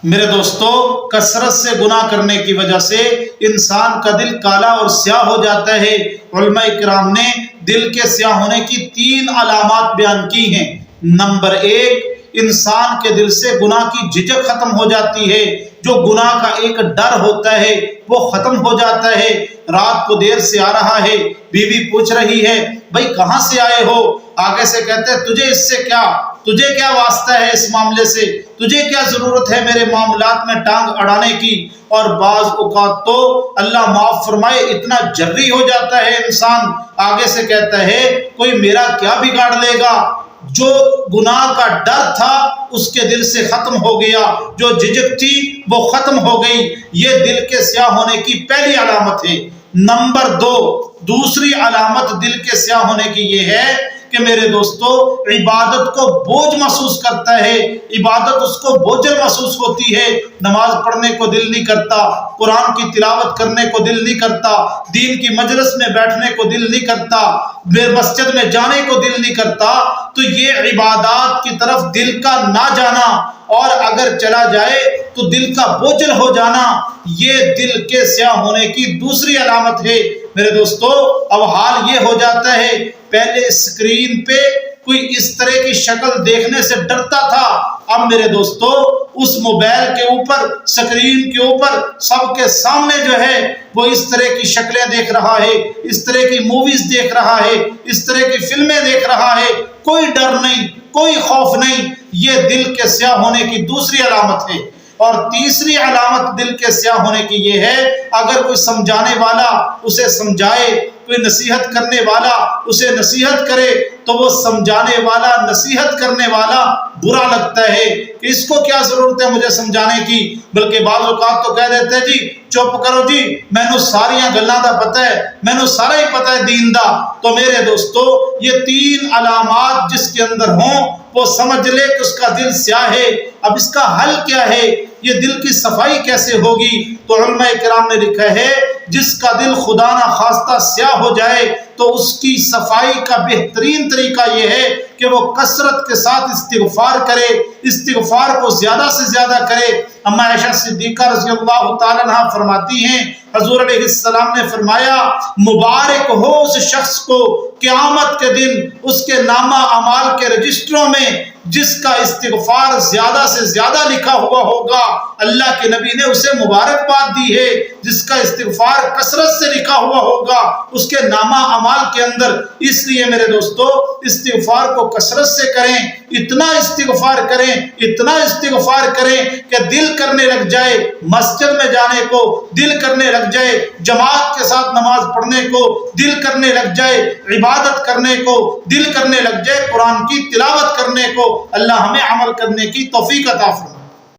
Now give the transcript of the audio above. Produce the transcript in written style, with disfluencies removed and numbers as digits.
میرے دوستو، کثرت سے گناہ کرنے کی وجہ سے انسان کا دل کالا اور سیاہ ہو جاتا ہے۔ علماء کرام نے دل کے سیاہ ہونے کی 3 علامات بیان کی ہیں۔ نمبر 1، انسان کے دل سے گناہ کی جھجک ختم ہو جاتی ہے۔ جو گناہ کا ایک ڈر ہوتا ہے وہ ختم ہو جاتا ہے۔ رات کو دیر سے آ رہا ہے، بیوی پوچھ رہی ہے بھائی کہاں سے آئے ہو؟ آگے سے کہتے ہیں تجھے اس سے کیا، تجھے کیا واسطہ ہے اس معاملے سے، تجھے کیا ضرورت ہے میرے معاملات میں ٹانگ اڑانے کی۔ اور بعض اوقات تو اللہ معاف فرمائے اتنا جری ہو جاتا ہے انسان، آگے سے کہتا ہے کوئی میرا کیا بگاڑ لے گا۔ جو گناہ کا ڈر تھا اس کے دل سے ختم ہو گیا، جو جھجک تھی وہ ختم ہو گئی۔ یہ دل کے سیاہ ہونے کی پہلی علامت ہے۔ نمبر 2، دوسری علامت دل کے سیاہ ہونے کی یہ ہے کہ میرے دوستو عبادت کو بوجھ محسوس کرتا ہے، عبادت اس کو بوجھل محسوس ہوتی ہے۔ نماز پڑھنے کو دل نہیں کرتا، قرآن کی تلاوت کرنے کو دل نہیں کرتا، دین کی مجلس میں بیٹھنے کو دل نہیں کرتا، مسجد میں جانے کو دل نہیں کرتا۔ تو یہ عبادات کی طرف دل کا نہ جانا، اور اگر چلا جائے تو دل کا بوجھل ہو جانا، یہ دل کے سیاہ ہونے کی دوسری علامت ہے۔ میرے دوستو اب حال یہ ہو جاتا ہے، پہلے اسکرین پہ کوئی اس طرح کی شکل دیکھنے سے ڈرتا تھا، اب میرے دوستو اس موبائل کے اوپر، سکرین کے اوپر سب کے سامنے جو ہے وہ اس طرح کی شکلیں دیکھ رہا ہے، اس طرح کی موویز دیکھ رہا ہے، اس طرح کی فلمیں دیکھ رہا ہے۔ کوئی ڈر نہیں، کوئی خوف نہیں۔ یہ دل کے سیاہ ہونے کی دوسری علامت ہے۔ اور تیسری علامت دل کے سیاہ ہونے کی یہ ہے، اگر کوئی سمجھانے والا اسے سمجھائے، کوئی نصیحت کرنے والا اسے نصیحت کرے تو وہ سمجھانے والا، نصیحت کرنے والا برا لگتا ہے کہ اس کو کیا ضرورت ہے مجھے سمجھانے کی، بلکہ بعض اوقات تو کہہ دیتے ہیں جی چپ کرو جی، میں نو ساریاں گلاں دا پتہ ہے، میں نو سارا ہی پتہ ہے دین دا۔ تو میرے دوستو یہ 3 علامات جس کے اندر ہوں وہ سمجھ لے کہ اس کا دل سیاہ ہے۔ اب اس کا حل کیا ہے؟ یہ دل کی صفائی کیسے ہوگی؟ تو علماء کرام نے لکھا ہے جس کا دل خدا نہ خواستہ سیاہ ہو جائے تو اس کی صفائی کا بہترین طریقہ یہ ہے کہ وہ کثرت کے ساتھ استغفار کرے، استغفار کو زیادہ سے زیادہ کرے۔ اما عائشہ صدیقہ رضی اللہ تعالیٰ عنہا فرماتی ہیں حضور علیہ السلام نے فرمایا مبارک ہو اس شخص کو قیامت کے دن اس کے نامہ اعمال کے رجسٹروں میں جس کا استغفار زیادہ سے زیادہ لکھا ہوا ہوگا۔ اللہ کے نبی نے اسے مبارکباد دی ہے جس کا استغفار کثرت سے لکھا ہوا ہوگا اس کے نامہ اعمال کے اندر۔ اس لیے میرے دوستو استغفار کو کثرت سے کریں، اتنا استغفار کریں، اتنا استغفار کریں کہ دل کرنے لگ جائے مسجد میں جانے کو، دل کرنے لگ جائے جماعت کے ساتھ نماز پڑھنے کو، دل کرنے لگ جائے عبادت کرنے کو، دل کرنے لگ جائے قرآن کی تلاوت کرنے کو۔ اللہ ہمیں عمل کرنے کی توفیق عطا فرمائے۔